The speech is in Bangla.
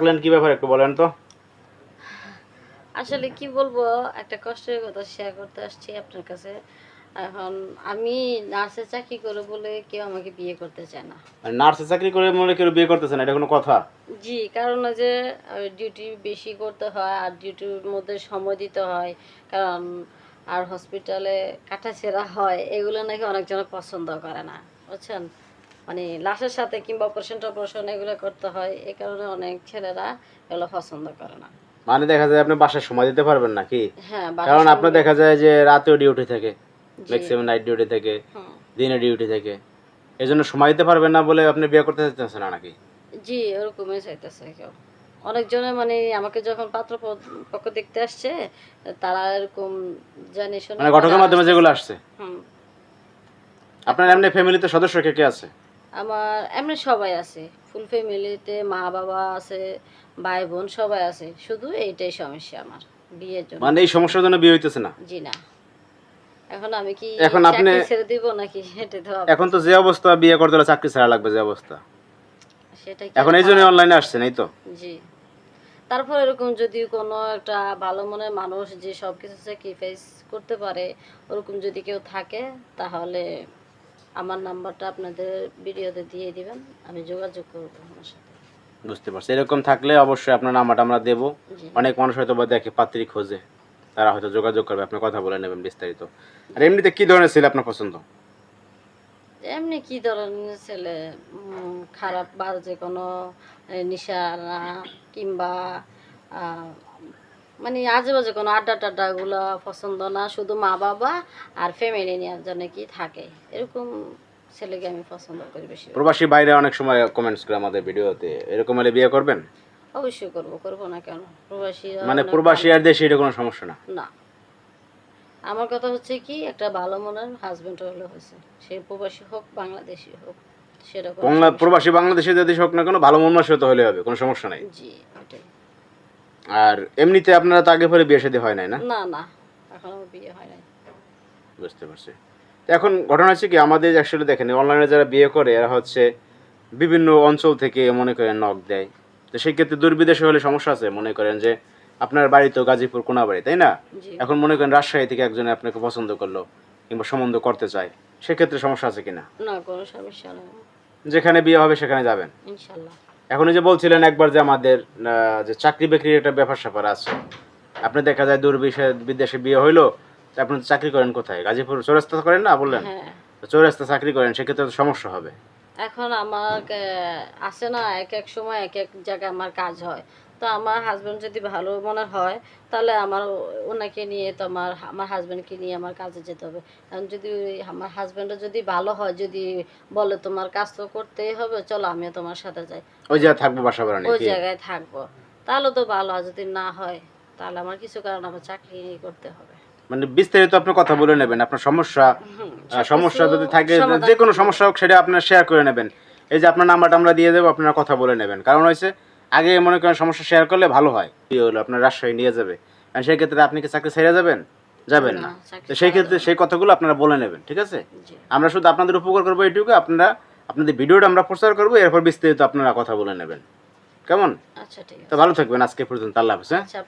ডাকলেন কি ব্যাপার একটু বলেন তো। আসলে কি বলবো, একটা কষ্টের কথা শেয়ার করতে আসছি আপনার কাছে। এখন আমি নার্সের চাকরি করে বলে কেউ আমাকে বিয়ে করতে চায় না। আর নার্সের চাকরি করে মনে কেউ বিয়ে করতেছে না, এটা কোনো কথা? জি, কারণ ওই যে ডিউটি বেশি করতে হয় আর ডিউটির মধ্যে সময় দিতে হয়। কারণ আর হসপিটালে কাটাছেঁড়া হয়, এগুলো নাকি অনেকজন পছন্দ করে না, বুঝছেন? মানে লাশের সাথে কিংবা অপারেশন টপারেশন এগুলো করতে হয়, এই কারণে অনেক ছেলেরা এগুলো পছন্দ করে না। মানে দেখা যায় আপনি বাসায় সময় দিতে পারবেন না কি? হ্যাঁ, বাসার কারণ আপনার সঙ্গে। দেখা যায় যে রাতেও ডিউটি থাকে, জি। ম্যাক্সিমাম নাইট ডিউটি থাকে, হুম। দিনে ডিউটি থাকে, এই জন্য সময় দিতে পারবেন না বলে আপনি বিয়ে করতে চাইতেছেন না নাকি? জি, ওরকমই চাইতেছে কেউ। অনেকজনে মানে আমাকে যখন পক্ষ দেখতে আসছে, তারা এরকম জানি শুনে মানে পরে ঘটকের মাধ্যমে আসতেছে। যেগুলো আসছে। হুম। আপনার এখন এমনি ফ্যামিলিতে সদস্য কে কে আছে? আমার এমনি সবাই আছে। ফুল ফ্যামিলিতে মা-বাবা আছে, ভাই-বোন সবাই আছে। শুধু এইটাই সমস্যা আমার, বিয়ের জন্য মানে এই হচ্ছে না। সমস্যার জন্য বিয়ে হইতেছে না? জি না। এখন আমি কি এখন আপনি, চাকরি ছেড়ে দিব নাকি সেটাই তো এখন তো ভাবতেছি। যে অবস্থা বিয়ে করতে হলে চাকরি ছাড়া লাগবে যে অবস্থা, সেটা কি এখন আর এই জন্য হয়? অনলাইনে আসছেন এই তো। জি। তারপর এরকম যদি কোনো একটা ভালো মনের মানুষ যে সবকিছু স্যাক্রিফাইস করতে পারে, ওরকম যদি কেউ থাকে, তাহলে আমার নাম্বারটা আপনাদের ভিডিওতে দিয়ে দিবেন, আমি যোগাযোগ করবো আমার সাথে। বুঝতে পারছি, এরকম থাকলে অবশ্যই আপনার নাম্বারটা আমরা দেবো। জি। অনেক মানুষ হয়তো বা দেখে পাত্রী খোঁজে, তারা হয়তো যোগাযোগ করবে, আপনি কথা বলে নেবেন বিস্তারিত। আর জি। এমনিতে কি ধরনের ছেলে আপনার পছন্দ? এমনি কি ধরনের ছেলে? খারাপ বাজে কোনো নেশা না, কিংবা আহ, মানে আজে বাজে কোনো আড্ডা টাড্ডা গুলা পছন্দ না। শুধু মা বাবা আর ফ্যামিলি নেওয়ার জন্য কি থাকে, এরকম ছেলেকে আমি পছন্দ করি বেশি। প্রবাসী বাইরে অনেক সময় কমেন্টস করে আমাদের ভিডিওতে, এরকম হলে বিয়ে করবেন? অবশ্যই করবো, করবো না কেন? প্রবাসীরা মানে অনেক প্রবাসী ভালো। আর দেশে এটা কোনো সমস্যা না? না, আমার কথা হচ্ছে কি, একটা ভালো মনের হাজবেন্ড হলে হয়েছে। সে প্রবাসী হোক বাংলাদেশি হোক, সেটা কোনো সমস্যা নেই। প্রবাসী বাংলাদেশে যদি হোক না কেন, ভালো মন মানসিকতা হলে হবে, কোনো সমস্যা নাই। জি, ওটাই। আর এমনিতে আপনারা তো আগে পরে বিয়ে শাদী হয় নাই না? না না, এখন আমার বিয়ে হয় নাই। বুঝতে পারছি। তো এখন ঘটনা হচ্ছে কি, আমাদের আসলে দেখেন অনলাইনে যারা বিয়ে করে এরা হচ্ছে বিভিন্ন অঞ্চল থেকে মনে করেন নক দেয়। তো সেই ক্ষেত্রে দূর বিদেশে হলে সমস্যা আছে, মনে করেন যে আপনার বাড়ি তো গাজীপুর কোনাবাড়ি, তাই না? জি। এখন মনে করেন রাজশাহী থেকে একজনে আপনাকে পছন্দ করলো কিংবা সম্বন্ধ করতে চায়, সেক্ষেত্রে সমস্যা আছে কিনা? না, কোনো সমস্যা নেই। যেখানে বিয়ে হবে সেখানে যাবেন। ইনশাল্লাহ। এখন এই যে বলছিলেন একবার যে আমাদের যে চাকরি বাকরির একটা ব্যাপার স্যাপার আছে, আপনি দেখা যায় দূর বিদেশে বিয়ে হইলো, তা আপনি চাকরি করেন কোথায়? গাজীপুর চৌরাস্তা করেন না বললেন? হ্যাঁ। তো চৌরাস্তা চাকরি করেন, সেক্ষেত্রে তো সমস্যা হবে। এখন আমার আছে না, এক এক সময় এক এক জায়গায় আমার কাজ হয়। তো আমার হাজবেন্ড যদি ভালো মনের হয়, তাহলে আমার ওনাকে নিয়ে তো আমার আমার হাজবেন্ডকে নিয়ে আমার কাজে যেতে হবে। কারণ যদি আমার হাজবেন্ডও যদি ভালো হয়, যদি বলে তোমার কাজ তো করতেই হবে, চলো আমিও তোমার সাথে যাই, ওই জায়গায় থাকবো বাসা ভাড়া ওই নাকি? জায়গায় থাকবো, তাহলে তো ভালো। আর যদি না হয়, তাহলে আমার কিছু কারণ আমার চাকরি করতে হবে। মানে বিস্তারিত আপনি কথা বলে নেবেন, আপনার সমস্যা, হুম, সমস্যা সবকিছু যদি থাকে সমাধান যে কোনো করবো। সমস্যা হোক সেটা আপনার শেয়ার করে নেবেন। এই যে আপনার নাম্বারটা আমরা দিয়ে দেবো, আপনারা কথা বলে নেবেন। কারণ হয়েছে আগে মনে করেন সমস্যা শেয়ার করলে ভালো হয়, কি হলো আপনার রাজশাহী নিয়ে যাবে, আর সেই ক্ষেত্রে আপনি কি চাকরি ছেড়ে যাবেন? যাবেন না, না। চাকরি তো সেই ছাড়া ক্ষেত্রে যাবে না। সেই কথাগুলো আপনারা বলে নেবেন, ঠিক আছে? জি। আমরা শুধু আপনাদের উপকার করবো এইটুকু, আপনারা আপনাদের ভিডিওটা আমরা প্রচার করবো, এরপর বিস্তারিত আপনারা কথা বলে নেবেন, কেমন? আচ্ছা, ঠিক তো আছে। ভালো থাকবেন, আজকে পর্যন্ত, আল্লাহ হাফেজ, হ্যাঁ। আচ্ছা।